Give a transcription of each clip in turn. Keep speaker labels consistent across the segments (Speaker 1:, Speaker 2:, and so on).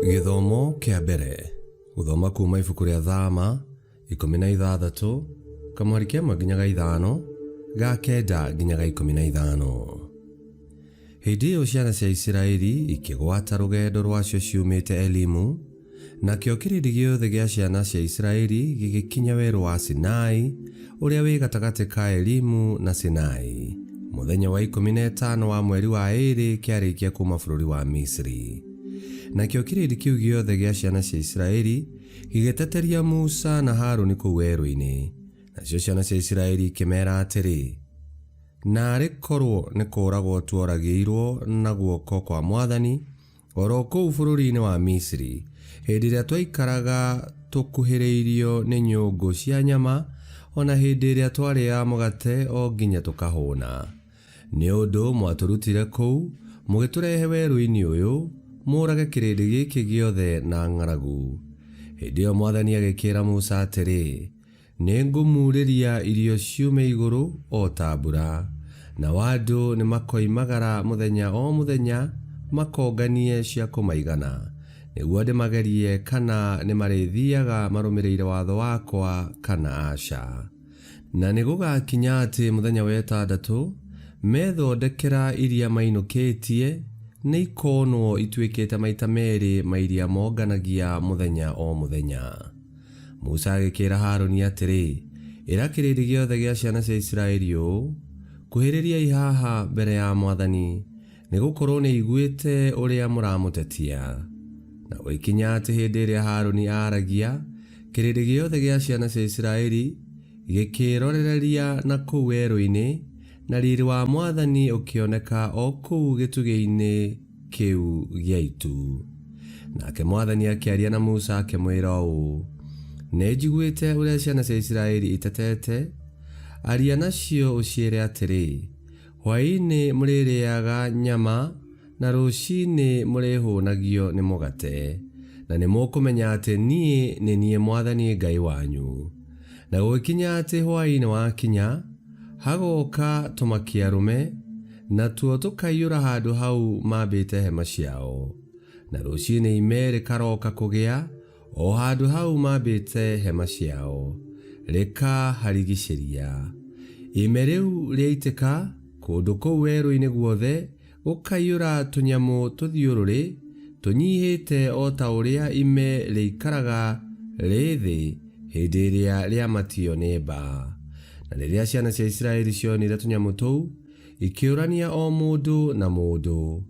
Speaker 1: Githomo kia mbere guthoma kuma ibuku ria Thama 16 kamweri kemwe nginya ga 5 ga kenda nginya ga 15. Hindi iyo ciana cia Isiraeli ikigwata rugendo rwacio ciumite Elimu, nakio kirindi giothe gia ciana cia Isiraeli gigikinya weru wa Sinai uria wi gatagati ka Elimu na Sinai muthenya wa 15 wa mweri wa 2 kiarikia kuma bururi wa Misri. Nakio kirindi kiu giothe gia ciana cia Isiraeli gigiteteria Musa na Haruni kuu werũ-ini, nacio ciana cia Isiraeli ikimera atiri, nari korwo ni kũragwo tuoragĩirwo na guoko kwa Mwathani oro kũu bũrũri-inĩ wa Misri hĩndĩ ĩrĩa twaikaraga tũkuhĩrĩirio nĩ nyũngũ cia nyama, ona hĩndĩ ĩrĩa twarĩaga mũgate o nginya tũkahũna. Nĩ ũndũ mwatũrutire kũu mũgĩtũrehe werũ-inĩ ũyũ mũrage kirindi gĩkĩ giothe na ng'aragu. Hĩndĩ ĩyo Mwathani agĩkĩra Musa atĩrĩ, nĩngũmurĩria irio ciume igũrũ o ta mbura, na andũ nĩmakoimagara mũthenya o mũthenya makonganie cia kũmaigana, nĩguo ndĩmagerie kana nĩmarĩthiaga marũmĩrĩire watho wakwa kana aca. Na nĩgũgakinya atĩ mũthenya wa ĩtandatũ methondekera iria mainũkĩtie nĩ ikonwo ituĩkĩte maita merĩ ma iria monganagia mũthenya o mũthenya. Musa agĩkĩra Haruni atĩrĩ, ĩra kĩrindi giothe gia ciana cia Isiraeli ũũ, kuhĩrĩriai haha mbere ya Mwathani, nĩgũkorwo nĩaiguĩte ũrĩa mũramũtetia. Na gũikinya atĩ hĩndĩ ĩrĩa Haruni aragia, kĩrindi giothe gia ciana cia Isiraeli gĩkĩrorereria na kũu werũ-inĩ, na riri wa Mwathani ũkĩoneka o kũu gĩtugĩ-inĩ kĩu gĩa itu. Nake Mwathani akĩaria na Musa akĩmwĩra ũũ, nĩnjiguĩte ũrĩa ciana cia Isiraeli itetete, aria nacio ũciĩre atĩrĩ, hwaĩ-inĩ mũrĩrĩaga nyama na rũciinĩ mũrĩhũnagio nĩ mũgate, na nĩmũkũmenya atĩ niĩ nĩ niĩ Mwathani Ngai wanyu. Na gũgĩkinya atĩ hwaĩ-inĩ wakinya, hagoka tũmakia-arũme, natuo tũkaiyũra handũ hau mambĩte hema ciao, na rũciinĩ ime rĩkaroka kũgĩa o handũ hau mambĩte hema ciao, rĩkaharigicĩria. Ime rĩu rĩaitĩka kũndũ kũu werũ-inĩ guothe gũkaiyũra tũnyamũ tũthiũrũrĩ tũnyihĩte o ta ũrĩa ime rĩikaraga rĩ thĩ hĩndĩ ĩrĩa rĩamatio nĩ mbaa. Na rĩrĩa ciana cia Isiraeli cionire tũnyamũ tũu, ikĩũrania o mũndũ na mũndũ,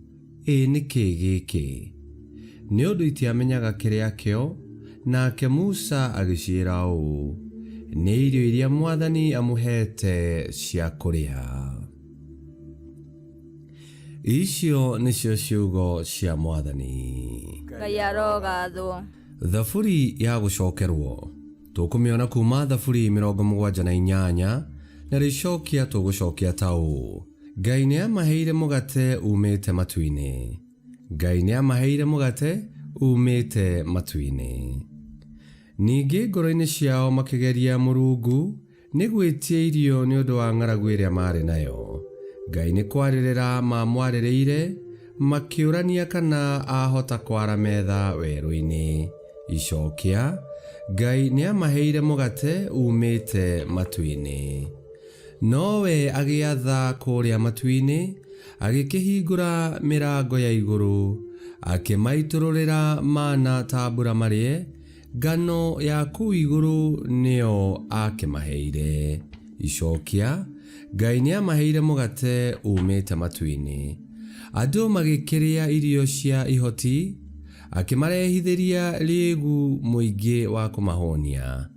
Speaker 1: nĩ kĩĩ gĩkĩ? Nĩ ũndũ itiamenyaga kĩrĩa kĩo, nake Musa agĩciĩra ũũ, nĩ irio iria Mwathani amũhete cia kũrĩa. Icio nĩcio ciugo cia Mwathani.
Speaker 2: Ngai arogathwo.
Speaker 1: Thaburi ya gũcokerwo tũkũmĩona kuma thaburi 78, na rĩcokia tũgũcokia ta ũũ. Ngai nĩamaheire mũgate umĩte matu-inĩ. Ngai nĩamaheire mũgate umĩte matu-inĩ. Ningĩ ngoro-inĩ ciao makĩgeria Mũrungu nĩ gwĩtia irio nĩ ũndũ wa ng'aragu ĩrĩa marĩ nayo. Ngai nĩ kwarĩrĩra mamwarĩrĩire, makĩũrania kana ahota kwara metha werũ-inĩ. Icokia, Ngai nĩamaheire mũgate umĩte matu-inĩ. Nowe agĩatha kũrĩa matu-inĩ, agĩkĩhingũra mĩrango ya igũrũ, akĩmaitũrũrĩra mana ta mbura marĩe, ngano ya kũu igũrũ nĩyo akĩmaheire. Icokia, Ngai nĩamaheire mũgate umĩte matu-inĩ. Andũ magĩkĩrĩa irio cia ihoti, akĩmarehithĩria rĩĩgu mũingĩ wa kũmahonia.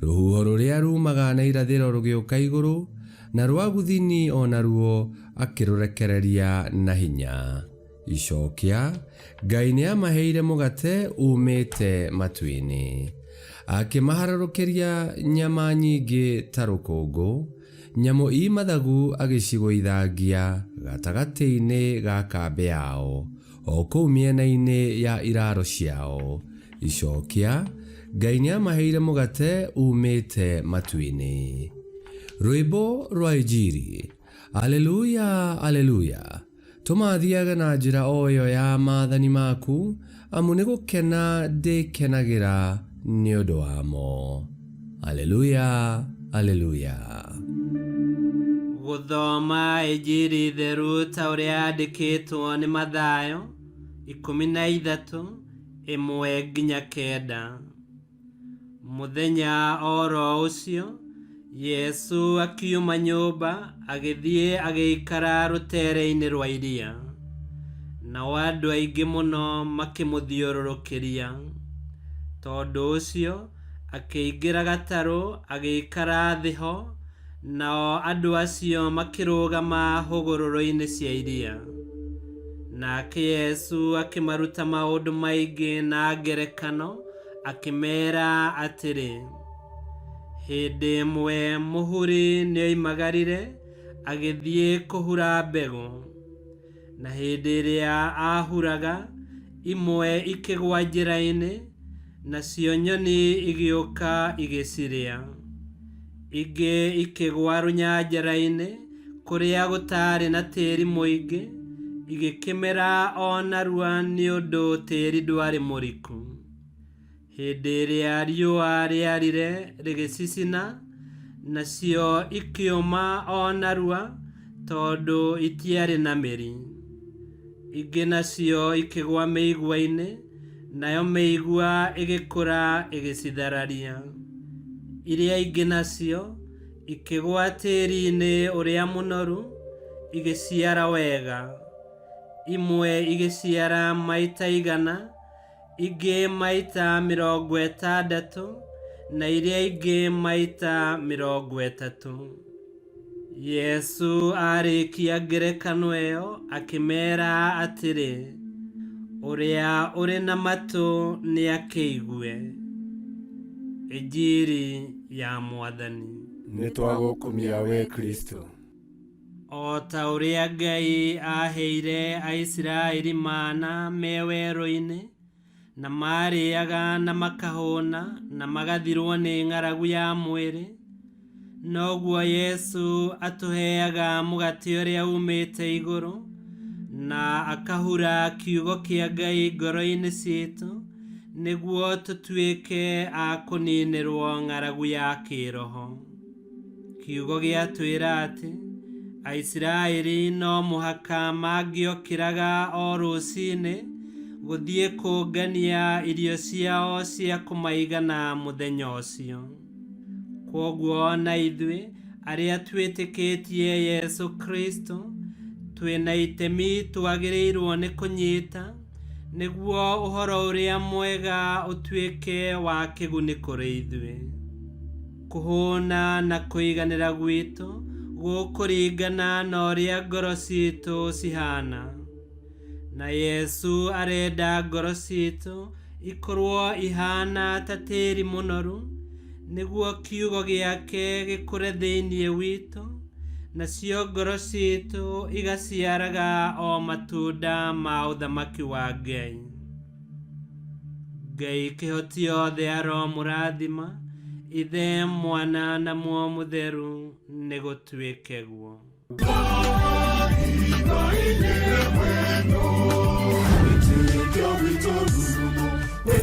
Speaker 1: Rũhuho rũrĩa rumaga na irathĩro rũgĩũka igũrũ, na rwa gũthini o naruo akĩrũrekereria na hinya. Icokia, Ngai nĩamaheire mũgate umĩte matu-inĩ. Akĩmaharũrũkĩria nyama nyingĩ ta rũkũngũ, nyamũ imathagu agĩcigũithangia gatagatĩ-inĩ ga kambĩ yao, o kũu mĩena-inĩ ya iraro ciao. Icokia, Ngai nĩamaheire mũgate umĩte matu-inĩ. Rwĩmbo rwa Injili. Aleluya, aleluya. Tũmathiaga na njĩra o yo ya maathani maku, amu nĩ gũkena ndĩkenagĩra nĩ ũndũ wamo. Aleluya, aleluya.
Speaker 2: Gũthoma Injili theru ta ũrĩa yandĩkĩtwo nĩ Mathayo 13:1-9. Mũthenya oro ũcio Yesu akiuma nyũmba agĩthiĩ agĩikara rũtere-inĩ rwa iria, nao andũ aingĩ mũno makĩmũthiũrũrũkĩria. Tondũ ũcio akĩingĩra gatarũ agĩikara thĩ ho, nao andũ acio makĩrũgama hũgũrũrũ-inĩ cia iria. Nake Yesu akĩmaruta maũndũ maingĩ na ngerekano, akĩmeera atĩrĩ, hĩndĩ ĩmwe mũhuri nĩoimagarire agĩthiĩ kũhura mbegũ, na hĩndĩ ĩrĩa ahuraga, imwe ikĩgwa njĩra-inĩ, nacio nyoni igĩũka igĩcirĩa. Ingĩ ikĩgwa rũnyanjara-inĩ kũrĩa gũtaarĩ na tĩĩri mũingĩ, igĩkĩmera o narua nĩ ũndũ tĩĩri ndwarĩ mũriku. Hĩndĩ ĩrĩa riũa rĩarire rĩgĩcicina, nacio ikĩũma o narua tondũ itiarĩ na mĩri. Ingĩ nacio ikĩgwa mĩigua-inĩ, nayo mĩigua ĩgĩkũra ĩgĩcithararia. Iria ingĩ nacio ikĩgwa tĩĩri-inĩ ũrĩa mũnoru, igĩciara wega. Imwe igĩciara maita 100, ingĩ maita 60, na iria ingĩ maita 30. Yesu arĩkia ngerekano ĩyo akĩmeera atĩrĩ, ũrĩa ũrĩ na matũ nĩ akĩigue. Injili ya Mwathani.
Speaker 3: Nĩtwagũkumia we Kristo.
Speaker 2: O ta ũrĩa Ngai aheire Aisiraeli mana me werũ-inĩ, na marĩaga na makahũna na magathirwo nĩ ng'aragu ya mwĩrĩ, noguo Yesu atũheaga mũgate ũrĩa umĩte igũrũ, na akahura kiugo kĩa Ngai ngoro-inĩ ciitũ, nĩguo tũtuĩke a kũninĩrwo ng'aragu ya kĩroho. Kiugo gĩatwĩra atĩ Aisiraeli no mũhaka mangĩokĩraga o rũciinĩ gũthiĩ kũngania irio ciao cia kũmaigana mũthenya ũcio. Kwoguo na ithuĩ arĩa twĩtĩkĩtie Yesu Kristo twĩna itemi twagĩrĩirwo nĩ kũnyita, nĩguo ũhoro ũrĩa mwega ũtuĩke wa kĩguni kũrĩ ithuĩ. Kũhũna na kũiganĩra gwitũ gũkũringana na ũrĩa ngoro ciitũ cihana, na Yesu arenda ngoro ciitũ ikorwo ihana ta tĩĩri mũnoru, nĩguo kiugo gĩake gĩkũre thĩinĩ witũ, nacio ngoro ciitũ igaciaraga o matunda ma ũthamaki wa Ngai. Ngai kĩhoti othe aromũrathima, Ithe, Mwana na Muoyo Mũtheru, nĩ gũtuĩke guo.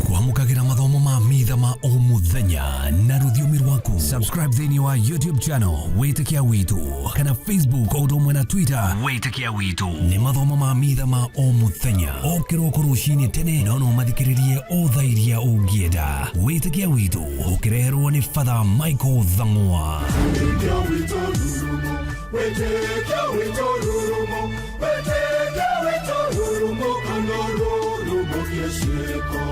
Speaker 4: Kwamũkagĩra mathomo ma mitha ma o mũthenya na rũthiomi rwaku. Subscribe thĩinĩ wa YouTube channel Wĩtĩkia Witũ, kana Facebook o ũndũ ũmwe na Twitter Wĩtĩkia Witũ. Nĩ mathomo ma mitha ma o mũthenya, o kĩroko rũcinĩ tene, no mathikĩrĩrie o thaa iria ũngĩenda. Wĩtĩkia Witũ ũkĩreherwo nĩ Father Michael Thang'wa. Wĩtĩkia Witũ rurumo, Wĩtĩkia Witũ rurumo, Wĩtĩkia Witũ rurumo, kana rurumo kĩciko.